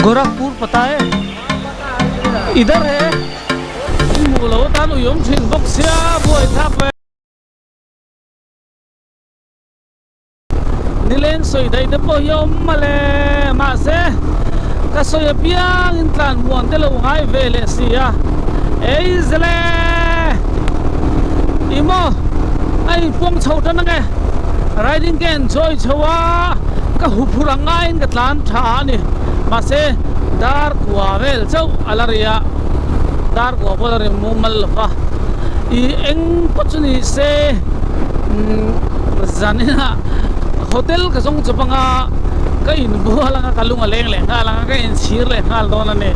गोरखपुर पता है इधर है मुलो तालु यम छिन बक्सिया बोय था पे nilen soi dai de po yom male ma se ka soi piang in tlan muan te lo ngai vele sia ei zele imo ai pong chho ta nge riding gen choi chowa ka hu phuranga in ka tlan tha ni ma se dar kwa vel chau alaria dar kwa bolare mumal fa I eng pochuni se zanina hotel ka song chapanga ka in buala ka kalunga leng leng ka langa ka in sir le khal don ane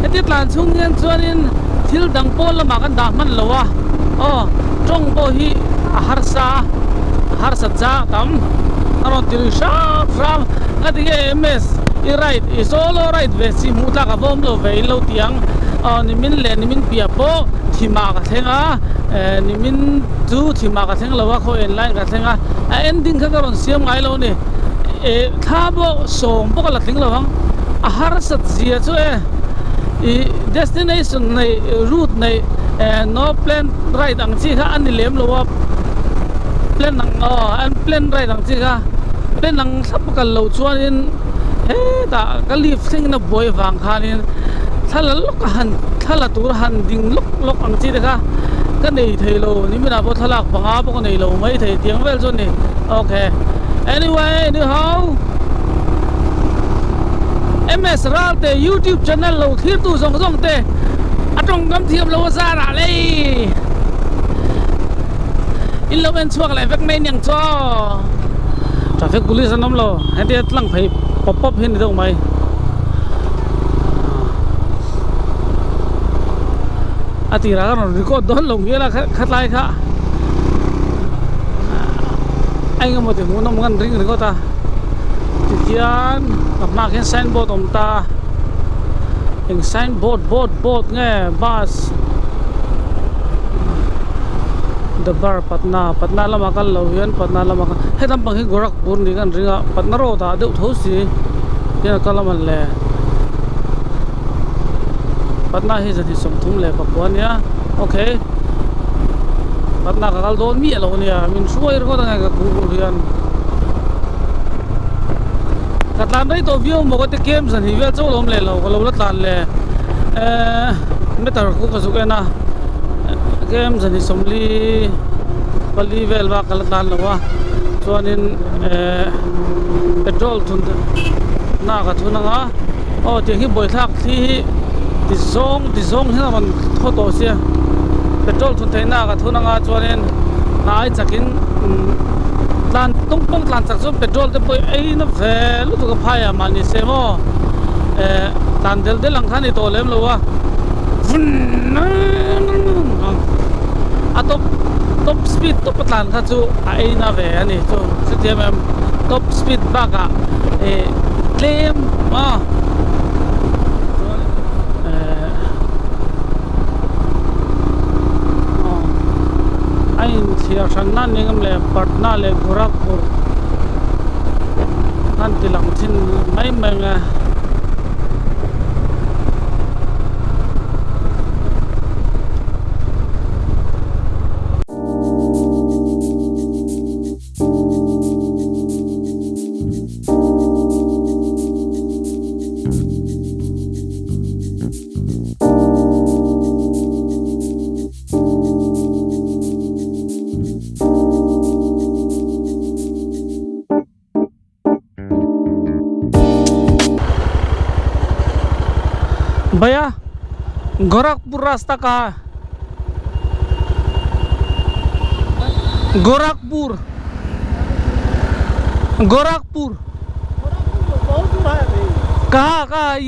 eti tlan chung yan chuanin thil dang pol lama kan da man lowa o tong bo hi harsa cha tam aro til sharp ram ati ms I right I solo right ve si mutla ka bom lo ve lo tiang nimin le nimin pia po thima ka thenga nimin tu thima ka theng lowa kho en line ka thenga ending ka karon siam ngai lo ni thabo som po ka la thing lawang har sat zia chu destination nei route nei no plan right ang chi kha ani lem lowa plan nang an plan right ang chi kha plan nang sap ka lo chuanin da ka leave thing na boy wang khanin thala lok han thala tur han ding lok ang chi kha ka nei thailo ni mina bo thalak banga bo nei lo mai thei tiang vel chon ni okay anyway anyhow ms ralte YouTube channel lo thir tu song te atong gam thiam lo za ra le in lo en chuak lai vek mai nyang cho traffic police anom lo heti tlang phai pop hin dong mai ati ra kan record don long yela khatlai kha ai ngam te mu nom ngan ring record ta tian ma khen signboard om ta eng signboard board nge bus the bar patna lama kal lo hian patna lama ka hedam pang hi Gorakhpur ni kan ringa patna ro ta deu thosi ya kalaman le patna hi jani som thum le pakwan ya okay patna ka kal don mi lo ni min suai ro ta ka ku hian katlan dai to view mo ko te game san hi vel chol om le lo ko lo la tlan le metar ku ka su na game san hi somli pali vel ba kal tlan lo wa chuanin petrol thun na ka thuna nga te hi boi thak thi ti zong hi man photo sia petrol thun thei na ka thuna nga chuanin nai chakin tlan tung pong tlan chak so petrol te poi ei na vel tu ka phaya mani se mo tan del lang khani to lem lo wa top speed to patlan kha chu ai na ve ani chu ctm top speed baka claim ai thia san nan ningam le Patna le Gorakhpur nan tilang thin mai menga भैया गोरखपुर रास्ता कहाँ है गोरखपुर कहाँ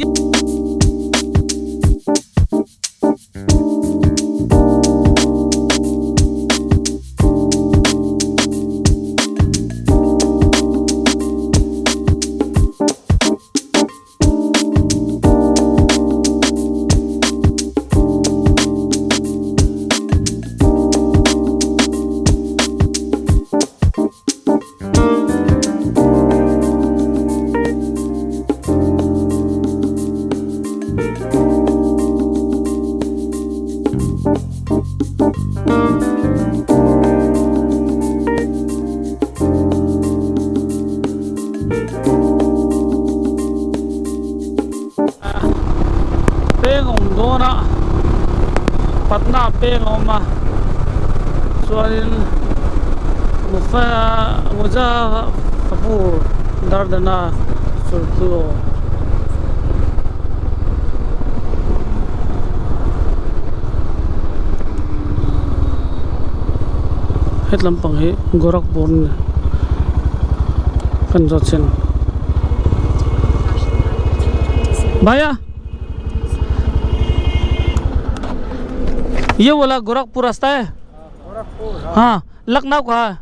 peng oma chuanin mufa muza kapur dardana surtu het lampang hi Gorakhpur kan jotchen भैया ये वाला गोरखपुर रास्ता है गोरखपुर हाँ लखनऊ का है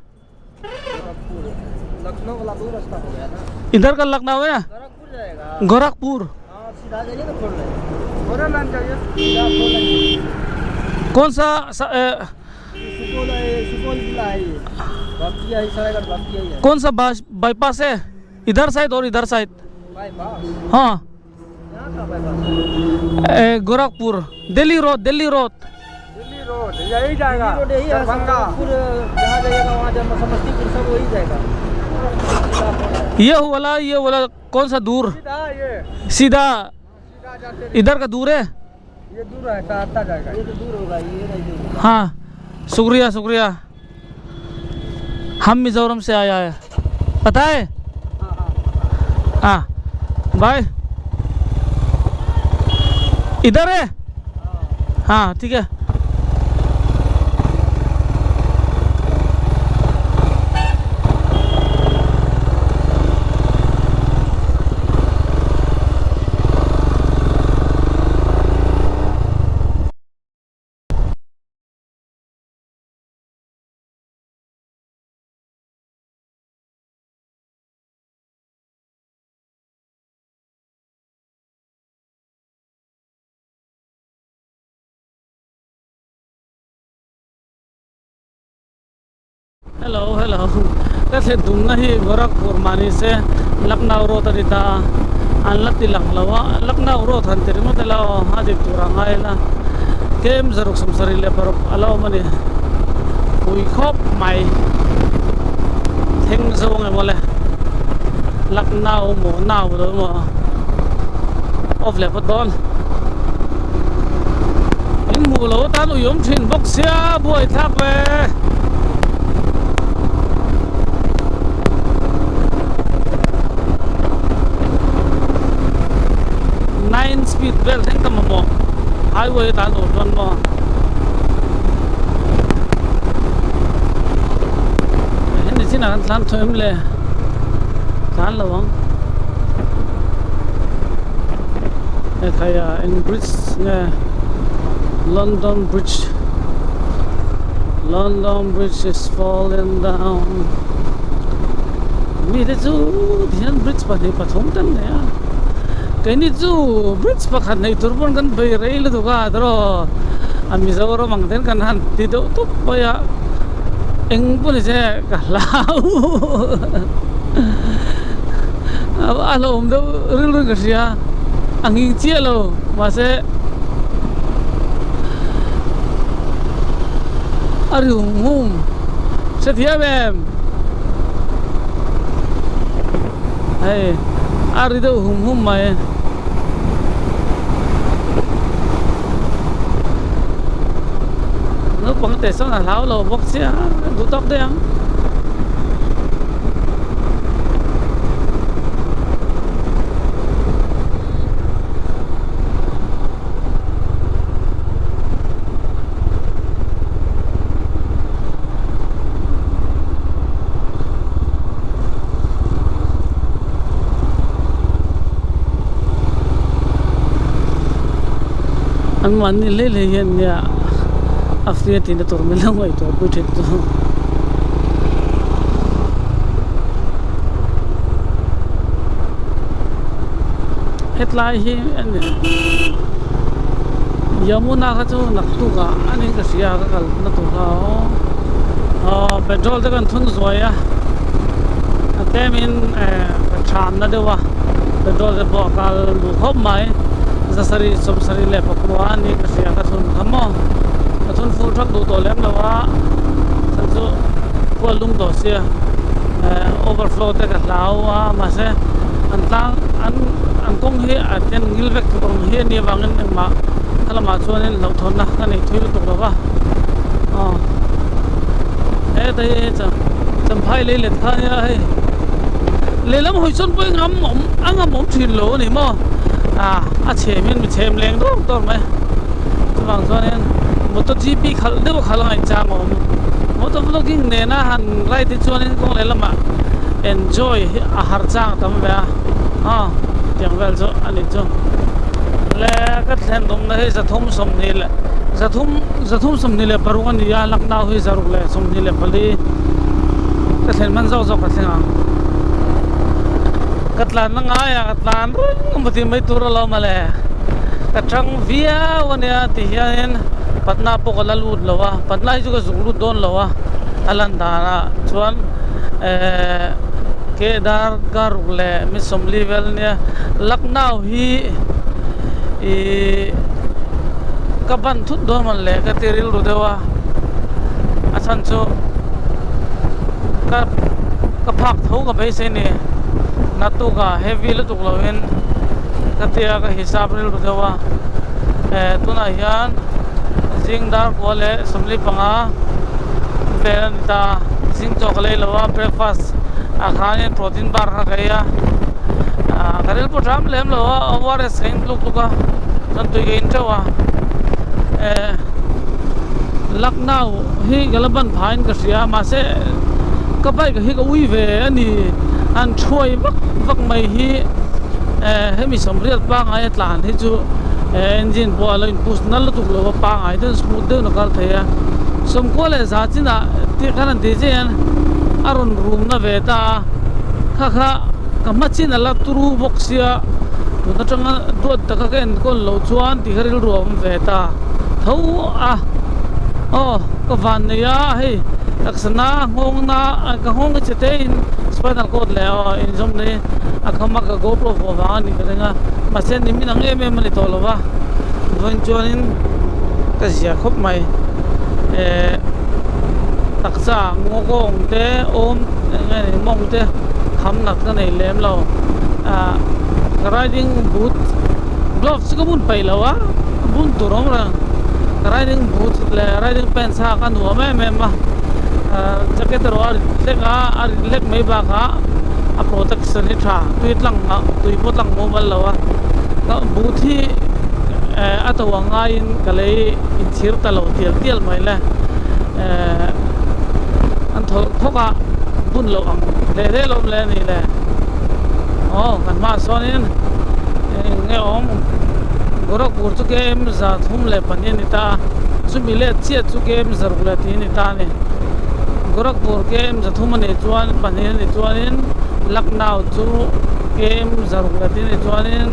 लखनऊ वाला दूर रास्ता हो गया ना इधर का लखनऊ है ना गोरखपुर जाएगा गोरखपुर हाँ सीधा जाइए तो खोल लेंगे गोरा लाइन जाइए सीधा खोल लेंगे कौन सा सुपौल है सुपौल जिला है ये बख्तिया है सरायगढ़ बख्तिया है कौन सा बाईपास है इधर साइड और इधर साइड बाईपास हाँ यहाँ का बाईपास गोरखपुर दिल्ली रोड दिल्ली रोड यही जाएगा रोड यही है दरभंगा जहाँ जाइएगा वहाँ जब समस्तीपुर सब वही जाएगा ये वाला कौन सा दूर सीधा ये सीधा सीधा जाते इधर का दूर है ये दूर है आता जाएगा ये तो दूर होगा ये नहीं दूर हाँ शुक्रिया शुक्रिया हम मिजोरम से आया है पता है हाँ हाँ हाँ बाय इधर है हाँ ठीक है हेलो कैसे तुम नहीं गोरखपुर मानी से लखनऊ रोड रिता अनलती लखनऊ लखनऊ रोड हंतरी मत लाओ हादी तुरंगा इला केम जरुक समसरी ले पर अलाओ मनी कोई खप माई थिंग जोंगे बोले लखनऊ मो नाउ दो मो ऑफ ले फुटबॉल इन मुलो तानु यम छिन बक्सिया बोय थाक वे 9 speed beltทั้งกำมอง highway ตาโดดจนมองเห็นที่นั่นร้านถอยมเลยร้านระวังไอ้ใครอ่ะ in bridge เนี่ย London Bridge is falling down มีแต่จู่ที่นั่น bridge ปะเนี่ยปฐมตั้งเนี่ยcái này chú bridge bắc hàn này tur pun kan bay rail tu ka tero ami zawro mangten kan han ti do tu baya eng pun je ka lau alo om do ril ka sia angi chielo mase ari hum setia bem hey ari do hum mai nó bằng tay số là tháo lô bóc xe đủ tóc đấy không anh muốn đi lấy hiện nha Afrika tin tur milang wai to putit to hetlai hi an Yamuna ka chu naktu ka ani ka sia ka kal na tu ha petrol te kan thun zoya atemin tram na dewa petrol de bo kal lu khop mai zasari somsari le pakwa ni ka sia ka thun khamo thun full truck do to lem lawa sanju ko lung do sia overflow te ka lawa ma se an tang an kong hi aten ngilvek ko hi ni wangin ma kala ma chuan in lo thon na kan nei thui tuk lawa đây chăm phai lấy lệ thay hay lấy lắm hồi xuân với ngắm mỏng ăn ngắm mỏng thuyền lỗ này mà chém mình chém lên đó tốt mấy vâng cho nên một tổ GP khal đều khal ngay trang mà một tổ vlogging này na han lại thì cho nên cũng lấy lắm mà enjoy har trang tầm về tiếngvel cho anh cho lẽ cái thèn đông này sẽ thông sông này lẽ zathum somni le paruan ya lakna hui zaruk le somni le pali ka thlen man zo ka thenga katlan na nga ya katlan mati mai tur lo male ka thang via wania ti hian patna po ko lalud lawa patna ju ka zulu don lawa alan dara chuan ke dar garuk le mi somli vel nia lakna hi kaban thut do man le ka tiril ru dewa asan chu ka phak thau ka bai se ni natu ka heavy lu tuk loin ka tia ka hisab ril ru dewa tuna hian jing dar ko le somli panga veran ta jing chocolate lawa breakfast akhanin protein bar ka kaya karil potram lem lawa ors kain luk tuka san tu gain chawa Lucknow hi galaban phain ka sia ma se ka bai ka hi ka ui ve ani an thoi vak mai hi hemi somriat pa ngai tlan hi chu engine bo ala push nal tu lo pa ngai den smooth de no kal thaya som ko le za china ti kan de jen aron room na ve ta kha ka machin ala turu boxia tu na changa do ta ka ken kon lo chuan ti haril rom ve ta thau ka van ne ya hei aksana ngong na ka hong che te in spinal cord le in zom ne akhama ka gopro fo wa ni ka nga ma sen ni minang em ni to lo wa von chonin ka zia khop mai taksa ngogong te om ngai mong te kham nak na nei lem lo riding boot gloves ka bun pai lo wa bun turom ra riding boots le riding pants ha kan wa me ma jacket ro lek mai ba ka a protection ni tha tuit lang ma tui pot lang mo bal lawa ka boot hi atawa nga in kalei in thir ta lo tial mai la an thoka bun lo ang le lom le ni le kan ma sonin nge om Gorakhpur chu game za thum le pani ni ta chu mile chia chu game zarula ti ni ta ne Gorakhpur game za thum ne chuan pani ni chuanin Lucknow chu game zarula ti ni chuanin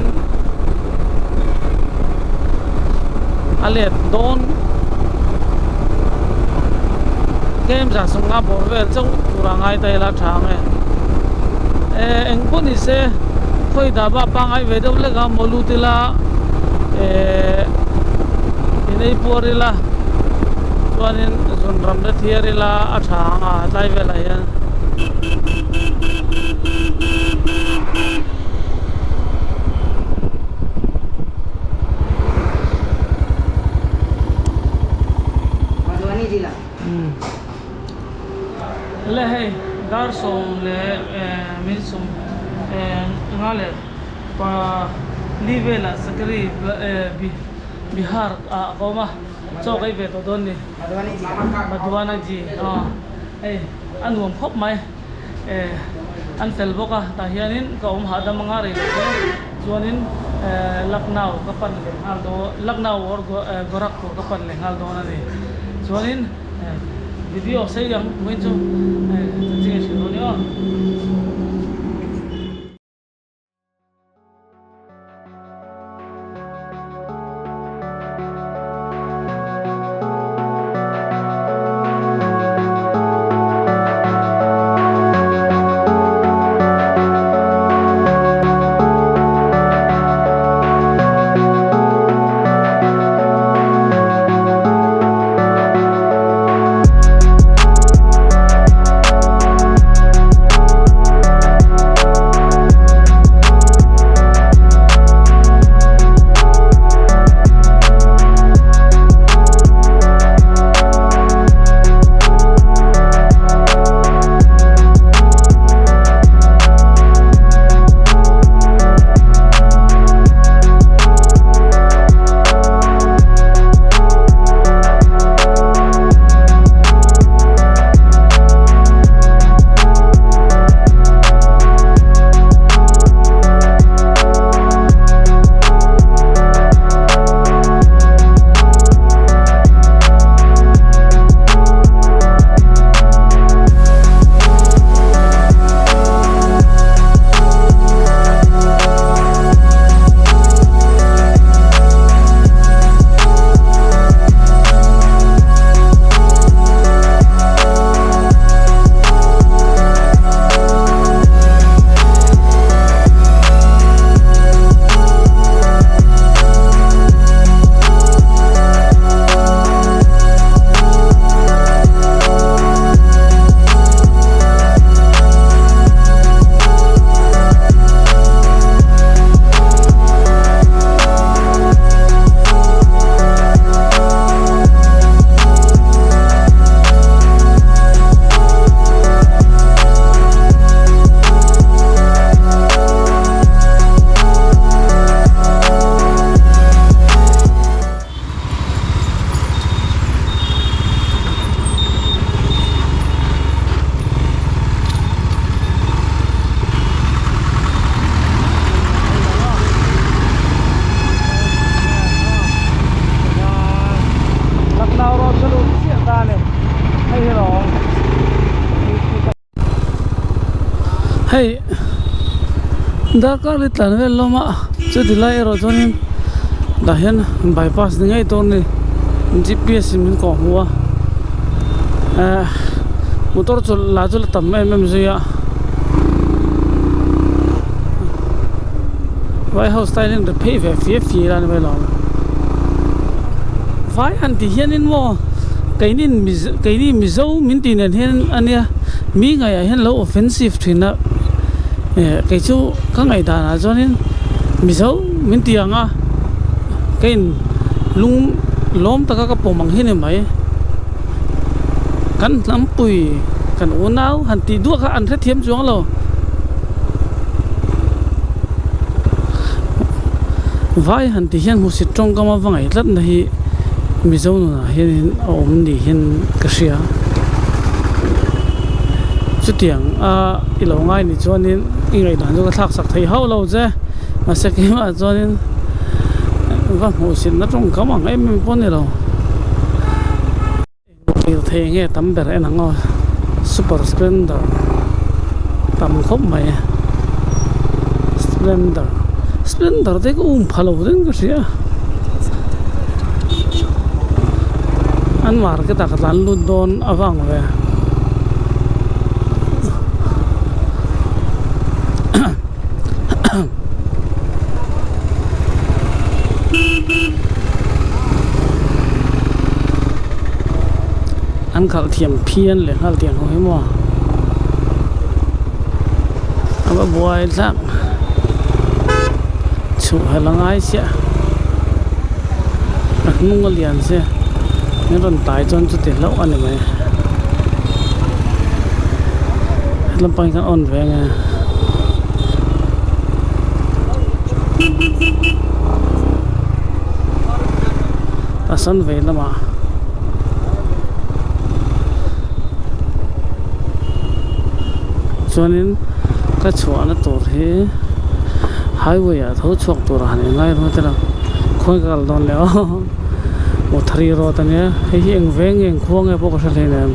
ale don game za sunga borvel chu turangai ta la thang engponi se khoi da ba pangai ve do le ga molutila inei porila chuanin zon ram da thierila athanga tlai vela yan Madhuwani jila le hey dar som le min som ngale pa livela sakri bihar qoma chokai ve to don ni madhuwana ji anum khop mai an fel boka ta hianin ka hada manga re chuanin Lucknow ka pan le hal do Lucknow or Gorakhpur ka pan le hal do na ni chuanin video sei yang mai chu jinge shiro ni hey darkar lit lan vel loma chu dilai ro chonin da hian bypass ni ngai tur ni GPS min ko huwa motor chul la chul tam zuya White House style in the pay fe lan vel lom vai an ti hian in mo kainin mizo min tin an hian ania mi ngai hian lo offensive thina cái chú các ngày đàn cho nên mình xấu mình tiền à cái lung lom ta các bộ bằng hết này mấy cắn lắm bùi cắn uốn áo hẳn tí đuốc các ăn rất thiếm xuống rồi vai hẳn tí hiện một sự trong cái mà vắng ấy rất là hi mình xấu nữa hiện ôm đi hiện cái gì à chút tiếng lâu ngay thì cho nên ngày đàn cho thác sạc thấy hậu lâu chứ mà sẽ cái mà cho nên vâng hồi xin nó trong có bằng em bốn này rồi thì nghe tấm bể này ngon Super Splendor tấm khóc mày Splendor thế cũng phá lâu đến cái gì à anh mà cái đặc sản luôn đón vang về anh khảo thiểm phiên để khảo tiền hồi mò anh bảo buổi sáng chủ hay là ai sẽ nung cái liền sẽ những con tái cho chút tiền lâu anh này mày làm bao nhiêu ổn về nghe ta sân về là mà cho nên cái chỗ nó tốt thế highway à thấu chuộc tốt là này ngay thôi thế nào khôi cái đòn léo một thari rồi ta nhé hay hiện về nghe khuôn nghe bốc ra lên em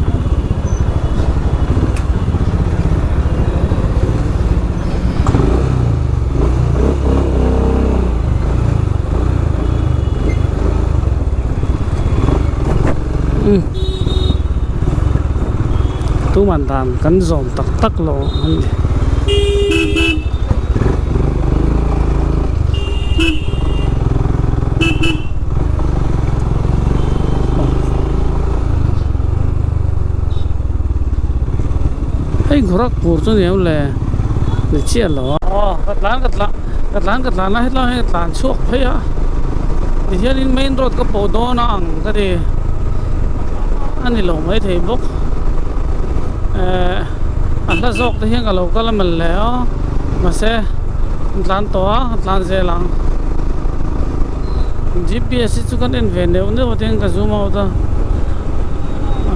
tu man dan kan zom tak lo hey Gorakhpur chu neu le ni chia lo katlan na hetla he tlan chuak phaya ni hian in main road ka po do na ang ka de ani lo mai thei bok anh dọc thì hiện cả lâu cả là mình léo mà xe lan to lan xe lang GPS chú cần đến về nếu nữa thì cái zoom out đó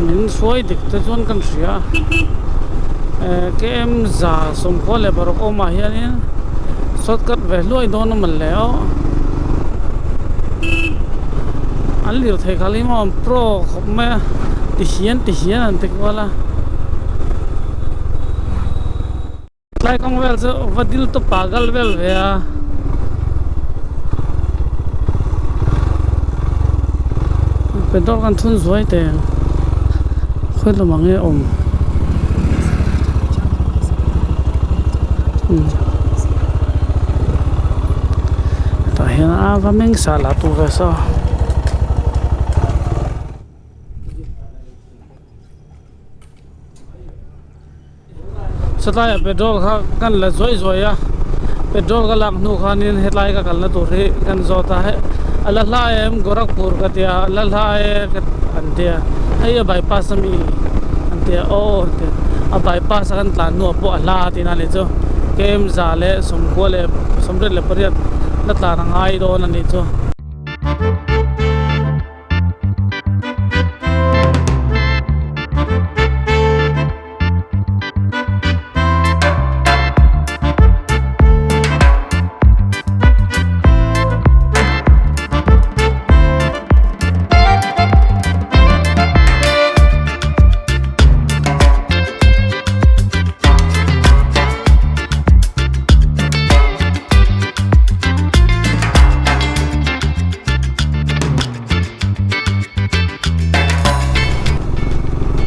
mình xoay được tới chốn cần sửa cái em giả sống khó là bảo cô mà hiện nay shortcut về lối đó nó mình léo anh liều thấy cái mà pro không mấy thì hiền anh thấy qua là lại con vel so vadil to pagal vel ve a petrol kan thun zoi te khoi lo mangi om ta hian a va meng sa la tu ve so Sataya petrol kan la zoi ya petrol ka lang nu khanin hetlai ka kalna tur he kan zota hai alalla em Gorakhpur ka tia alalla e antia ai bypass mi antia o a bypass kan tlan nu po ala tina le cho kem za le somko le somre le pariat la tlan ngai do na ni cho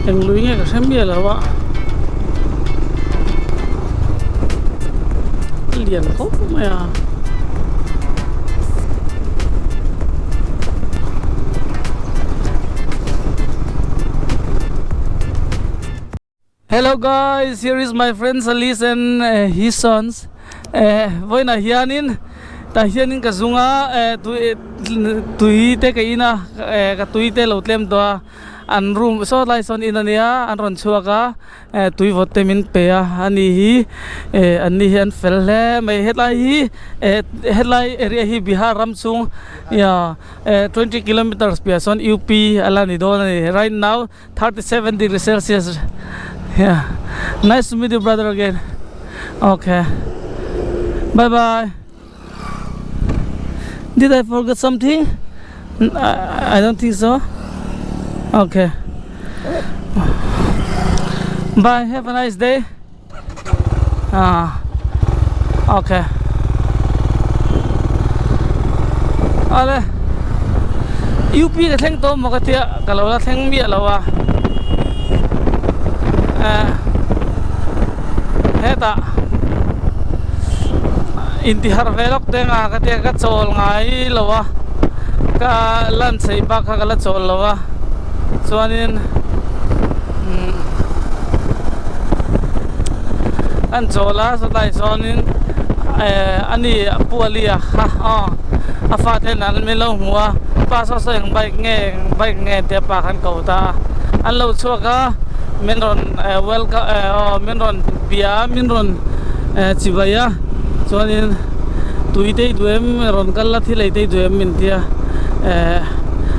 Anh lùi nghe cả xem bia là vợ liền khóc mày à. Hello guys, here is my friend Salis and his sons. Voi na hianin ta hianin ka zunga tui te ka ina ka tui te lo tlem to an room so lai son inania an ron chuaka tui vote min pe a ani hi ani hian fel le mai headline area hi Bihar Ramchung ya 20 kilometers per son UP alani don right now 37 degrees Celsius. Yeah, nice to meet you, brother, again. Okay, bye bye. Did I forget something? I don't think so. Okay, bye. Have a nice day. Okay. Ale, UP cái thằng to mà cái tia, cái lâu là thằng miệt lâu à. Heta intihar velok tenga katia ka chol ngai lowa ka lan sei ba kha la chol lowa chuanin an chola so tai chonin ani pualia ha afa te nan me lo huwa pa so seng bai nge te pa khan ko ta an lo chuaka minron welcome minron bia minron chibaya chuanin tuite duem ron kala thilei te duem min tia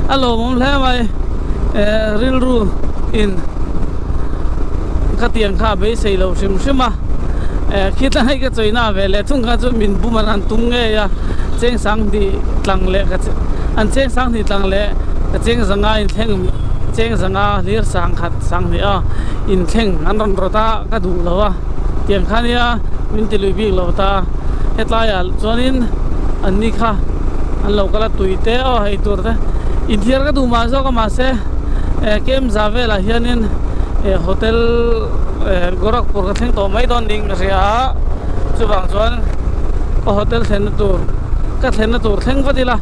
alo mom hle mai ril ru in khatiang kha be sei lo sim sima khita hai ka choina vele thung kha chu min bumaran tung nge ya cheng sang di tlang le ka an cheng sang di tlang le ka cheng zanga in theng cheng zanga lir sang khat sang ni a in theng an ron rota ka du lawa tiang khania min ti lui bi lo ta hetlaya chuanin an ni kha an lo kala tuite o hei tur te in thiar ka du ma zo ka ma se kem zavela hianin hotel Gorakhpur ka theng to mai don ding ria chuwang chuan ko hotel thlen tur ka thlen tur theng vadila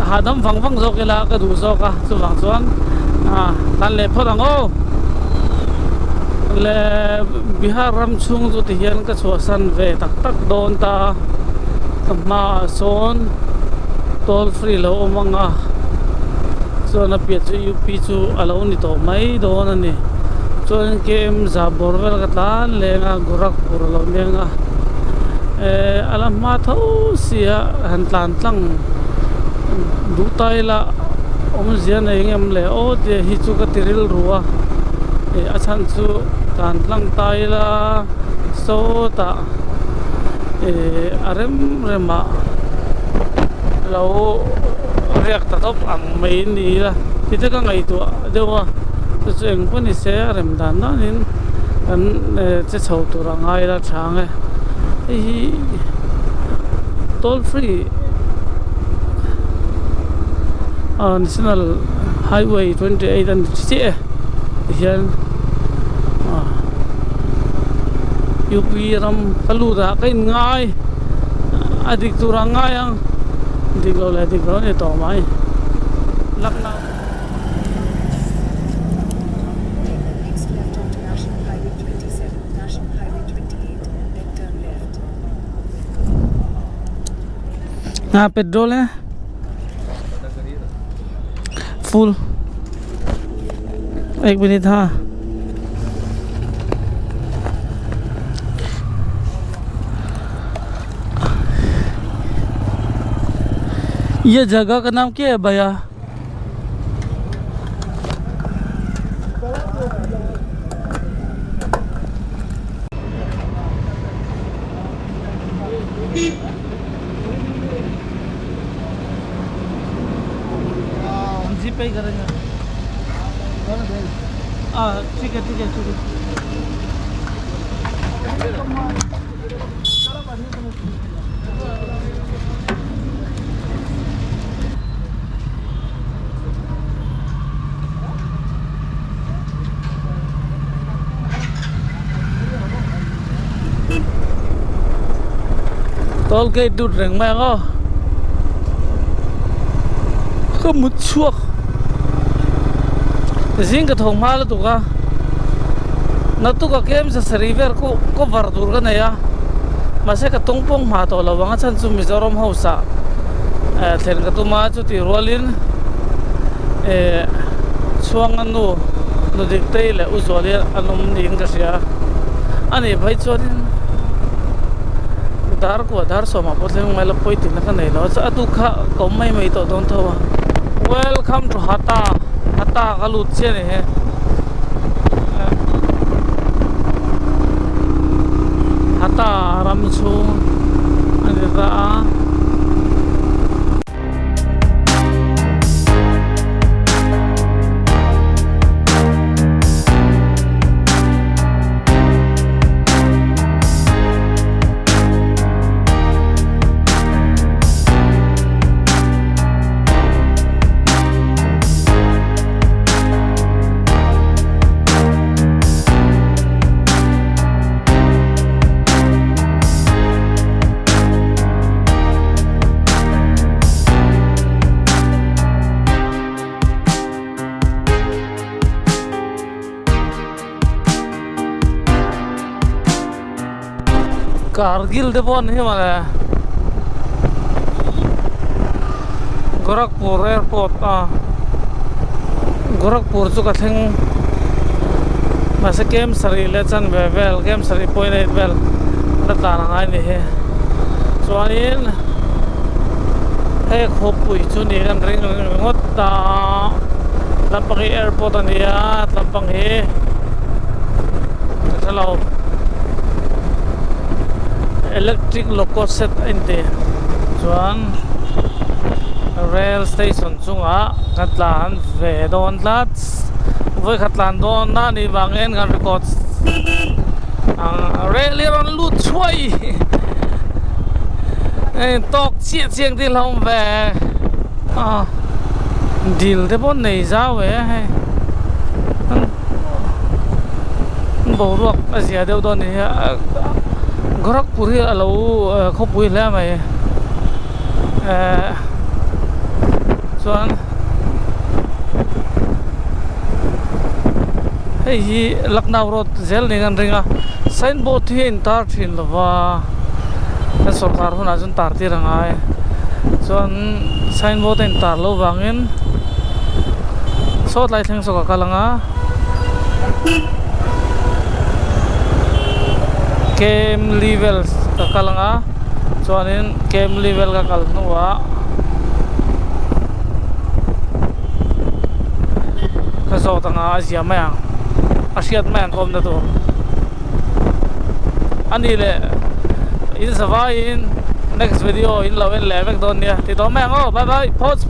hadam phang zo kela ka du zo ka chuwang chuan tan le phorang o le Bihar Ramchung zu ti hian ka chuasan ve tak don ta ma son toll free lo manga so na pi chu UP chu alo ni to mai don ani chuan kem za borvel ka tan le nga Gorakhpur lo menga alam ma tho sia han tlan tlang du tai la om zian ai ngem le o te hi chu ka tiril ruwa achan chu tan tlang tai la so ta arem rema lo riak ta top ang mai ni la ti te ka ngai tu dewa chu eng pani se rem dan na nin kan che chho tu rangai la thang hi toll free National Highway 28 and CE hian UP ram kaluda kai ngai adik tu rangai ang diklo le diklo ne to mai lakna Next left onto National Highway 27, National Highway 28, and then turn left. petrol hai full 1 minute हाँ ये जगह का नाम क्या है भैया जी पे ही करेंगे ठीक है ठीक है ठीक है toll gate đút rừng mẹ có một chuộc riêng cái thùng hoa là tụi ca nó tụi ca kem sa river có var dur cái này à mà sẽ cái tung pong mà tổ là vắng chân sum Mizoram house à then cái tụi mà chút thì rolin chuang anh nó được tây là usually anh om điên cái gì à anh ấy phải cho nên dar ko dar so ma potleng mai la poi tin ka nei lo cha tu kha ko mai to don thawa welcome to hata galut che ne he hata ram chu ani ra Kargil de bon he mala Gorakhpur airport Gorakhpur chu ka theng masa kem sari le chan vel kem sari point vel la ta na ngai ni he chuanin he khop pui chu ni kan ring ngot ta lampang airport ania lampang he hello electric loco set inte chuan rail station chunga Katlan ve don lat voi Katlan don na ni wangen kan record rail ron lut choi tok chia chiang ti long ve deal te bon nei za we he bo ruak asia deu don ni Gorakhpur hi alo khopui le mai chuan hei hi Lucknow road zel ni kan ringa signboard hi in tar thin lova sarkar huna chun tar ti rangai chuan signboard in tar lo wangin sot lai thleng so ka kalanga kem level ka kalanga chuanin kem level ka kal nuwa ka zo tanga asia mayang asiat mayang kom na to ani le in savai in next video in lawen levek don nia ti do mayang bye bye pause